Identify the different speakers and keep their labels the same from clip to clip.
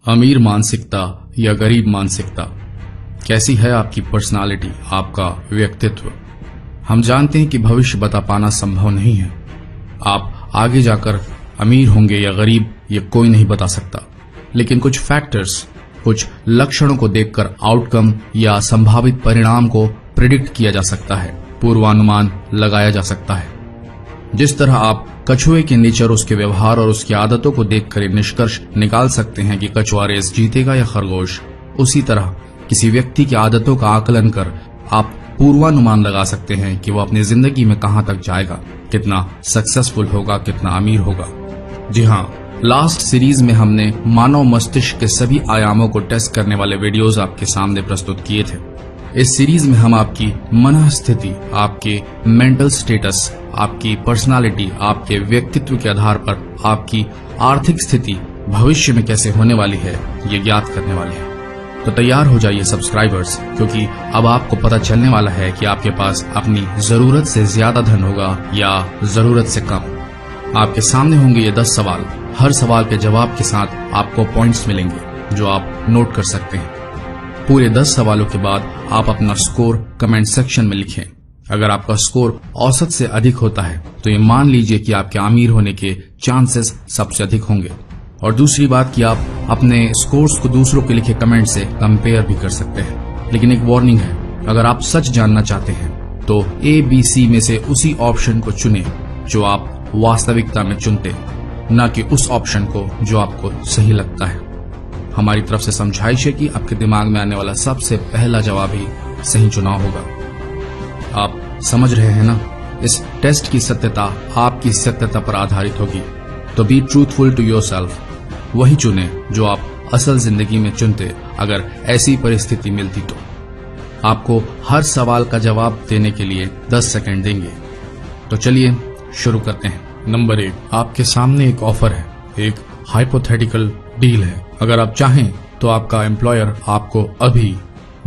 Speaker 1: अमीर मानसिकता या गरीब मानसिकता, कैसी है आपकी पर्सनालिटी, आपका व्यक्तित्व। हम जानते हैं कि भविष्य बता पाना संभव नहीं है। आप आगे जाकर अमीर होंगे या गरीब, ये कोई नहीं बता सकता, लेकिन कुछ फैक्टर्स, कुछ लक्षणों को देखकर आउटकम या संभावित परिणाम को प्रिडिक्ट किया जा सकता है, पूर्वानुमान लगाया जा सकता है। जिस तरह आप कछुए के नेचर, उसके व्यवहार और उसकी आदतों को देखकर ये निष्कर्ष निकाल सकते हैं कि कछुआ रेस जीतेगा या खरगोश, उसी तरह किसी व्यक्ति की आदतों का आकलन कर आप पूर्वानुमान लगा सकते हैं कि वो अपनी जिंदगी में कहां तक जाएगा, कितना सक्सेसफुल होगा, कितना अमीर होगा। जी हां, लास्ट सीरीज में हमने मानव मस्तिष्क के सभी आयामों को टेस्ट करने वाले वीडियोस आपके सामने प्रस्तुत किए थे। इस सीरीज में हम आपकी मन स्थिति, आपके मेंटल स्टेटस, आपकी पर्सनालिटी, आपके व्यक्तित्व के आधार पर आपकी आर्थिक स्थिति भविष्य में कैसे होने वाली है, ये ज्ञात करने वाले हैं। तो तैयार हो जाइए सब्सक्राइबर्स, क्योंकि अब आपको पता चलने वाला है कि आपके पास अपनी जरूरत से ज्यादा धन होगा या जरूरत से कम। आपके सामने होंगे ये 10 सवाल। हर सवाल के जवाब के साथ आपको पॉइंट्स मिलेंगे जो आप नोट कर सकते हैं। पूरे 10 सवालों के बाद आप अपना स्कोर कमेंट सेक्शन में लिखें। अगर आपका स्कोर औसत से अधिक होता है तो ये मान लीजिए कि आपके अमीर होने के चांसेस सबसे अधिक होंगे। और दूसरी बात कि आप अपने स्कोर्स को दूसरों के लिखे कमेंट से कंपेयर भी कर सकते हैं। लेकिन एक वार्निंग है, अगर आप सच जानना चाहते हैं तो ABC में से उसी ऑप्शन को चुनें जो आप वास्तविकता में चुनते, न कि उस ऑप्शन को जो आपको सही लगता है। हमारी तरफ से समझाइश है कि आपके दिमाग में आने वाला सबसे पहला जवाब ही सही चुनाव होगा। आप समझ रहे हैं ना? इस टेस्ट की सत्यता आपकी सत्यता पर आधारित होगी। तो बी ट्रूथफुल टू योरसेल्फ, वही चुने जो आप असल जिंदगी में चुनते अगर ऐसी परिस्थिति मिलती तो। आपको हर सवाल का जवाब देने के लिए 10 सेकंड देंगे। तो चलिए शुरू करते हैं। नंबर 1, आपके सामने एक ऑफर है, एक हाइपोथेटिकल डील है। अगर आप चाहें तो आपका एम्प्लॉयर आपको अभी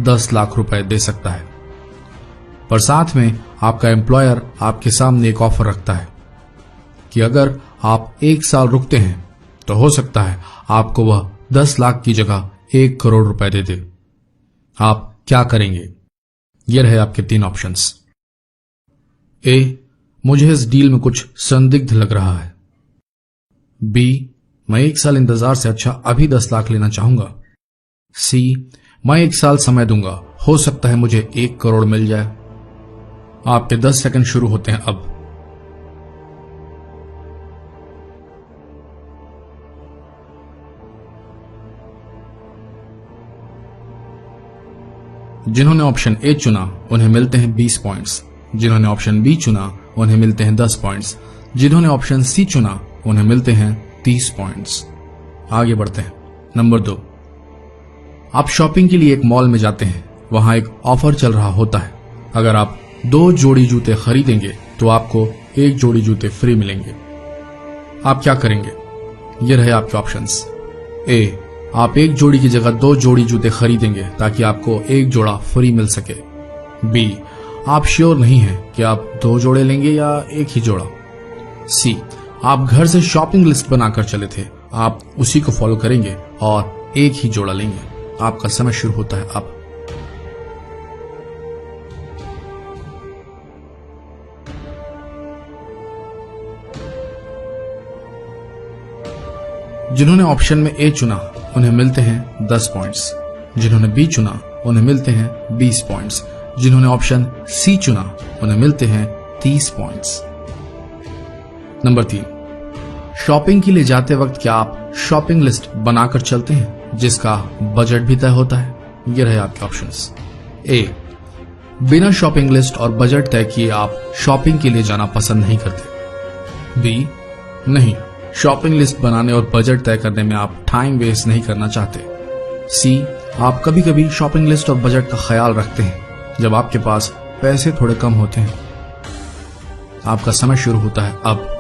Speaker 1: 10 लाख रुपए दे सकता है, पर साथ में आपका एम्प्लॉयर आपके सामने एक ऑफर रखता है कि अगर आप 1 साल रुकते हैं तो हो सकता है आपको वह 10 लाख की जगह 1 करोड़ रुपए दे दे। आप क्या करेंगे? ये रहे आपके 3 ऑप्शंस। ए, मुझे इस डील में कुछ संदिग्ध लग रहा है। बी, मैं 1 साल इंतजार से अच्छा अभी 10 लाख लेना चाहूंगा। सी, मैं 1 साल समय दूंगा, हो सकता है मुझे 1 करोड़ मिल जाए। आपके 10 सेकंड शुरू होते हैं अब। जिन्होंने ऑप्शन ए चुना उन्हें मिलते हैं 20 पॉइंट्स। जिन्होंने ऑप्शन बी चुना उन्हें मिलते हैं 10 पॉइंट्स। जिन्होंने ऑप्शन सी चुना उन्हें मिलते हैं 30 पॉइंट्स। आगे बढ़ते हैं। नंबर 2, आप शॉपिंग के लिए एक मॉल में जाते हैं। वहां एक ऑफर चल रहा होता है। अगर आप 2 जोड़ी जूते खरीदेंगे तो आपको 1 जोड़ी जूते फ्री मिलेंगे। आप क्या करेंगे? ये रहे आपके ऑप्शंस। ए, आप 1 जोड़ी की जगह 2 जोड़ी जूते खरीदेंगे ताकि आपको 1 जोड़ा फ्री मिल सके। बी, आप श्योर नहीं हैं कि आप 2 जोड़े लेंगे या 1 ही जोड़ा। सी, आप घर से शॉपिंग लिस्ट बनाकर चले थे, आप उसी को फॉलो करेंगे और 1 ही जोड़ा लेंगे। आपका समय शुरू होता है अब। जिन्होंने ऑप्शन में ए चुना उन्हें मिलते हैं 10 पॉइंट्स। जिन्होंने बी चुना उन्हें मिलते हैं 20 पॉइंट्स। जिन्होंने ऑप्शन सी चुना उन्हें मिलते हैं 30 पॉइंट्स। नंबर 3, शॉपिंग के लिए जाते वक्त क्या आप शॉपिंग लिस्ट बनाकर चलते हैं जिसका बजट भी तय होता है? ये रहे आपके ऑप्शंस। ए, बिना शॉपिंग लिस्ट और बजट तय किए आप शॉपिंग के लिए जाना पसंद नहीं करते। बी, नहीं, शॉपिंग लिस्ट बनाने और बजट तय करने में आप टाइम वेस्ट नहीं करना चाहते। सी, आप कभी कभी शॉपिंग लिस्ट और बजट का ख्याल रखते हैं जब आपके पास पैसे थोड़े कम होते हैं। आपका समय शुरू होता है अब।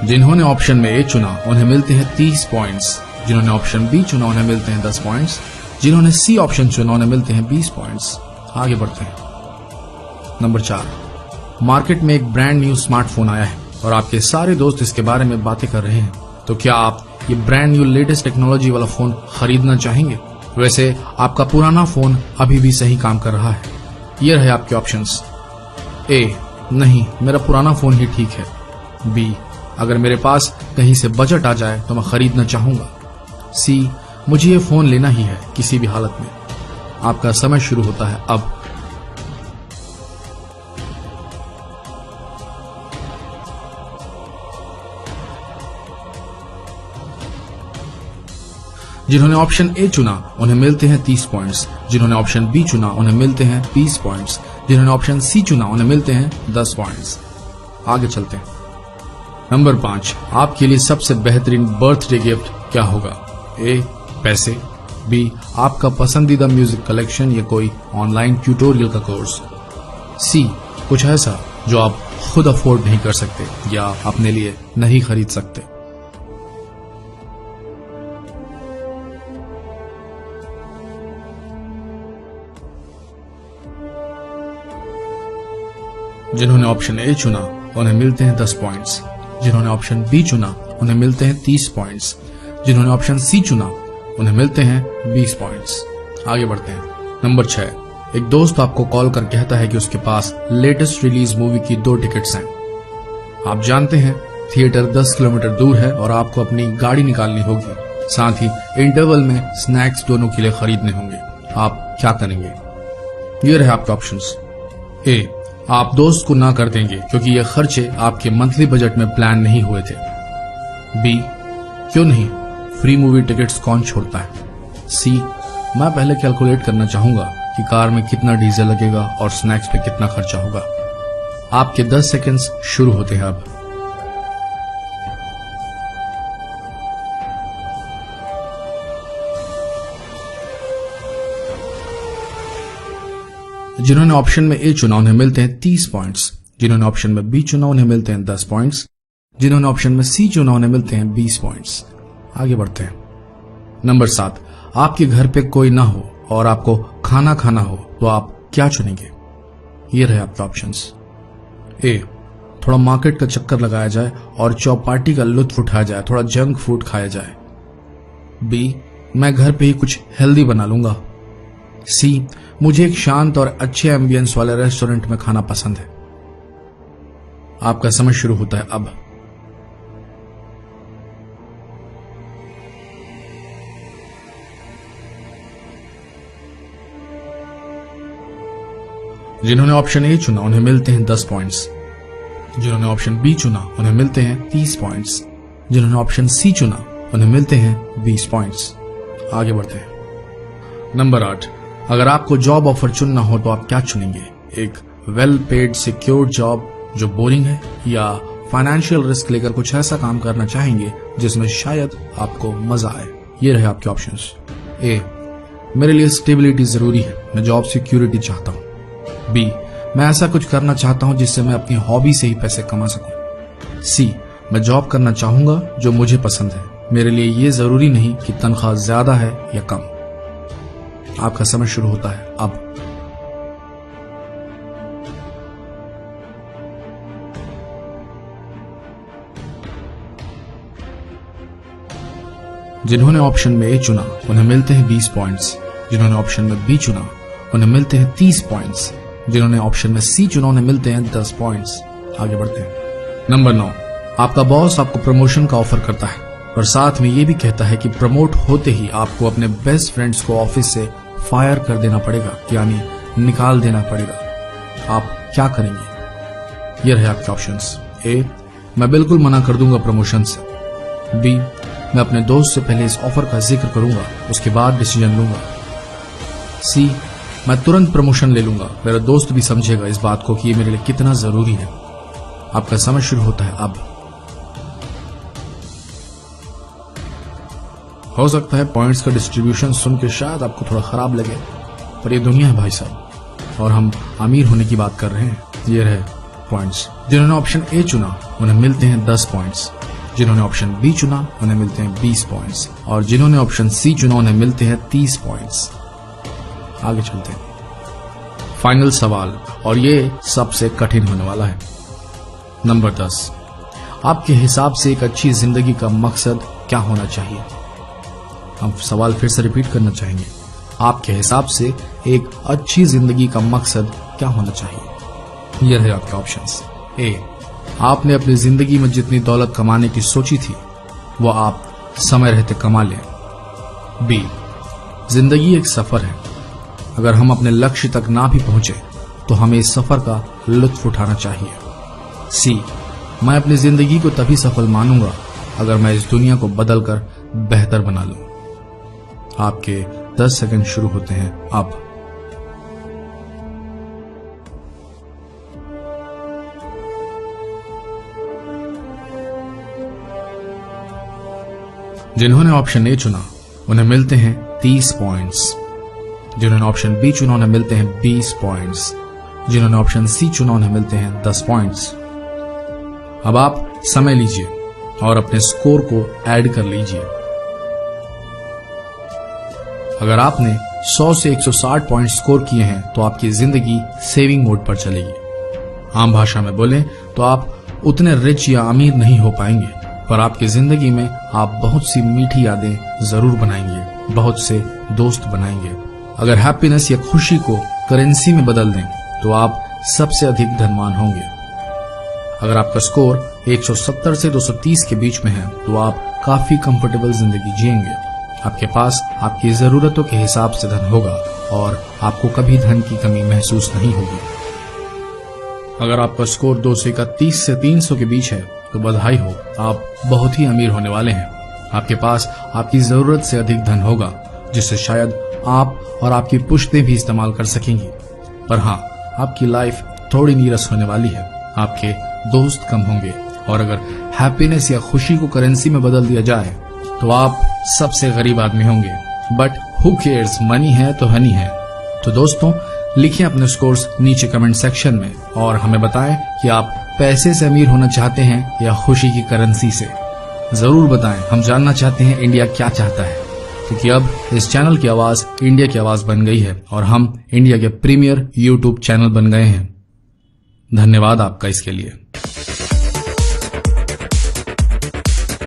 Speaker 1: जिन्होंने ऑप्शन में ए चुना उन्हें मिलते हैं 30 पॉइंट्स। जिन्होंने ऑप्शन बी चुना उन्हें मिलते हैं 10 पॉइंट्स। जिन्होंने सी ऑप्शन चुना उन्हें मिलते हैं 20 पॉइंट्स। आगे बढ़ते हैं। नंबर 4, मार्केट में एक ब्रांड न्यू स्मार्टफोन आया है और आपके सारे दोस्त इसके बारे में बातें कर रहे हैं, तो क्या आप ये ब्रांड न्यू लेटेस्ट टेक्नोलॉजी वाला फोन खरीदना चाहेंगे? वैसे आपका पुराना फोन अभी भी सही काम कर रहा है। ये रहे आपके ऑप्शंस। ए, नहीं, मेरा पुराना फोन ही ठीक है। बी, अगर मेरे पास कहीं से बजट आ जाए तो मैं खरीदना चाहूंगा। सी, मुझे ये फोन लेना ही है किसी भी हालत में। आपका समय शुरू होता है अब। जिन्होंने ऑप्शन ए चुना उन्हें मिलते हैं 30 पॉइंट्स। जिन्होंने ऑप्शन बी चुना उन्हें मिलते हैं 20 पॉइंट्स। जिन्होंने ऑप्शन सी चुना उन्हें मिलते हैं 10 पॉइंट्स। आगे चलते हैं। नंबर 5, आपके लिए सबसे बेहतरीन बर्थडे गिफ्ट क्या होगा? ए, पैसे। बी, आपका पसंदीदा म्यूजिक कलेक्शन या कोई ऑनलाइन ट्यूटोरियल का कोर्स। सी, कुछ ऐसा जो आप खुद अफोर्ड नहीं कर सकते या अपने लिए नहीं खरीद सकते। जिन्होंने ऑप्शन ए चुना उन्हें मिलते हैं 10 पॉइंट्स। जिन्होंने ऑप्शन बी चुना उन्हें मिलते हैं 30 पॉइंट्स। जिन्होंने ऑप्शन सी चुना उन्हें मिलते हैं 20 पॉइंट्स। आगे बढ़ते हैं। नंबर 6, एक दोस्त आपको कॉल कर कहता है कि उसके पास लेटेस्ट रिलीज मूवी की 2 टिकट्स हैं। आप जानते हैं थिएटर 10 किलोमीटर दूर है और आपको अपनी गाड़ी निकालनी होगी, साथ ही इंटरवल में स्नैक्स दोनों के लिए खरीदने होंगे। आप क्या करेंगे? ये रहे आपके ऑप्शंस। ए, आप दोस्त को ना कर देंगे क्योंकि ये खर्चे आपके मंथली बजट में प्लान नहीं हुए थे। बी, क्यों नहीं, फ्री मूवी टिकट्स कौन छोड़ता है। सी, मैं पहले कैलकुलेट करना चाहूंगा कि कार में कितना डीजल लगेगा और स्नैक्स पे कितना खर्चा होगा। आपके 10 सेकंड्स शुरू होते हैं अब। जिन्होंने ऑप्शन में ए चुना उन्हें मिलते हैं 30 पॉइंट्स। जिन्होंने ऑप्शन में बी चुना उन्हें मिलते हैं 10 पॉइंट्स। जिन्होंने ऑप्शन में सी चुना उन्हें मिलते हैं 20 पॉइंट्स। आगे बढ़ते हैं। नंबर 7, आपके घर पे कोई ना हो और आपको खाना खाना हो तो आप क्या चुनेंगे? ये रहे आपके ऑप्शंस। ए, थोड़ा मार्केट का चक्कर लगाया जाए और चौपाटी का लुत्फ उठाया जाए, थोड़ा जंक फूड खाया जाए। बी, मैं घर पे ही कुछ हेल्दी बना लूंगा। सी, मुझे एक शांत और अच्छे एम्बियंस वाले रेस्टोरेंट में खाना पसंद है। आपका समय शुरू होता है अब। जिन्होंने ऑप्शन ए चुना उन्हें मिलते हैं 10 पॉइंट्स। जिन्होंने ऑप्शन बी चुना उन्हें मिलते हैं 30 पॉइंट्स। जिन्होंने ऑप्शन सी चुना उन्हें मिलते हैं 20 पॉइंट्स। आगे बढ़ते हैं। नंबर 8, अगर आपको जॉब ऑफर चुनना हो तो आप क्या चुनेंगे? एक वेल पेड सिक्योर जॉब जो बोरिंग है, या फाइनेंशियल रिस्क लेकर कुछ ऐसा काम करना चाहेंगे जिसमें शायद आपको मजा आए? ये रहे आपके ऑप्शंस। ए, मेरे लिए स्टेबिलिटी जरूरी है, मैं जॉब सिक्योरिटी चाहता हूं। बी, मैं ऐसा कुछ करना चाहता हूं जिससे मैं अपनी हॉबी से ही पैसे कमा सकूं। सी, मैं जॉब करना चाहूंगा जो मुझे पसंद है, मेरे लिए ये जरूरी नहीं कि तनख्वाह ज्यादा है या कम। आपका समय शुरू होता है अब। जिन्होंने ऑप्शन में ए चुना उन्हें मिलते हैं 20 पॉइंट्स। जिन्होंने ऑप्शन में बी चुना उन्हें मिलते हैं 30 पॉइंट्स। जिन्होंने ऑप्शन में सी चुना उन्हें मिलते हैं 10 पॉइंट्स। आगे बढ़ते हैं। नंबर 9, आपका बॉस आपको प्रमोशन का ऑफर करता है और साथ में ये भी कहता है कि प्रमोट होते ही आपको अपने बेस्ट फ्रेंड्स को ऑफिस से फायर कर देना पड़ेगा, यानी निकाल देना पड़ेगा। आप क्या करेंगे? ये रहे आपके ऑप्शंस। ए, मैं बिल्कुल मना कर दूंगा प्रमोशन से। बी, मैं अपने दोस्त से पहले इस ऑफर का जिक्र करूंगा, उसके बाद डिसीजन लूंगा। सी, मैं तुरंत प्रमोशन ले लूंगा, मेरा दोस्त भी समझेगा इस बात को कि ये मेरे लिए कितना जरूरी है। आपका समय शुरू होता है अब। हो सकता है पॉइंट्स का डिस्ट्रीब्यूशन सुन के शायद आपको थोड़ा खराब लगे, पर ये दुनिया है भाई साहब, और हम अमीर होने की बात कर रहे हैं। ये रहे पॉइंट्स। जिन्होंने ऑप्शन ए चुना उन्हें मिलते हैं 10 पॉइंट्स। जिन्होंने ऑप्शन बी चुना उन्हें मिलते हैं 20 पॉइंट्स और जिन्होंने ऑप्शन सी चुना उन्हें मिलते हैं 30 पॉइंट्स। आगे चलते हैं। फाइनल सवाल, और ये सबसे कठिन होने वाला है। नंबर 10, आपके हिसाब से एक अच्छी जिंदगी का मकसद क्या होना चाहिए? हम सवाल फिर से रिपीट करना चाहेंगे। आपके हिसाब से एक अच्छी जिंदगी का मकसद क्या होना चाहिए? यह है आपके ऑप्शंस। ए, आपने अपनी जिंदगी में जितनी दौलत कमाने की सोची थी वो आप समय रहते कमा लें। बी, जिंदगी एक सफर है, अगर हम अपने लक्ष्य तक ना भी पहुंचे तो हमें इस सफर का लुत्फ उठाना चाहिए। सी, मैं अपनी जिंदगी को तभी सफल मानूंगा अगर मैं इस दुनिया को बदलकर बेहतर बना लूं। आपके 10 सेकंड शुरू होते हैं अब। जिन्होंने ऑप्शन ए चुना उन्हें मिलते हैं 30 पॉइंट्स, जिन्होंने ऑप्शन बी चुना उन्हें मिलते हैं 20 पॉइंट्स, जिन्होंने ऑप्शन सी चुना उन्हें मिलते हैं 10 पॉइंट्स। अब आप समय लीजिए और अपने स्कोर को ऐड कर लीजिए। अगर आपने 100 से 160 पॉइंट स्कोर किए हैं तो आपकी जिंदगी सेविंग मोड पर चलेगी। आम भाषा में बोलें तो आप उतने रिच या अमीर नहीं हो पाएंगे, पर आपकी जिंदगी में आप बहुत सी मीठी यादें जरूर बनाएंगे, बहुत से दोस्त बनाएंगे। अगर हैप्पीनेस या खुशी को करेंसी में बदल दें तो आप सबसे अधिक धनवान होंगे। अगर आपका स्कोर 170 से 230 के बीच में है तो आप काफी कंफर्टेबल जिंदगी जिएंगे। आपके पास आपकी जरूरतों के हिसाब से धन होगा और आपको कभी धन की कमी महसूस नहीं होगी। अगर आपका स्कोर 231 से 300 के बीच है तो बधाई हो, आप बहुत ही अमीर होने वाले हैं। आपके पास आपकी जरूरत से अधिक धन होगा जिसे शायद आप और आपकी पुश्तें भी इस्तेमाल कर सकेंगी। पर हाँ, आपकी लाइफ थोड़ी नीरस होने वाली है, आपके दोस्त कम होंगे और अगर हैप्पीनेस या खुशी को करेंसी में बदल दिया जाए तो आप सबसे गरीब आदमी होंगे। बट हु केयर्स, मनी है तो हनी है। तो दोस्तों, लिखिए अपने स्कोर्स नीचे कमेंट सेक्शन में और हमें बताएं कि आप पैसे से अमीर होना चाहते हैं या खुशी की करेंसी से। जरूर बताएं, हम जानना चाहते हैं इंडिया क्या चाहता है, क्योंकि अब इस चैनल की आवाज इंडिया की आवाज बन गई है और हम इंडिया के प्रीमियर यूट्यूब चैनल बन गए हैं। धन्यवाद आपका इसके लिए।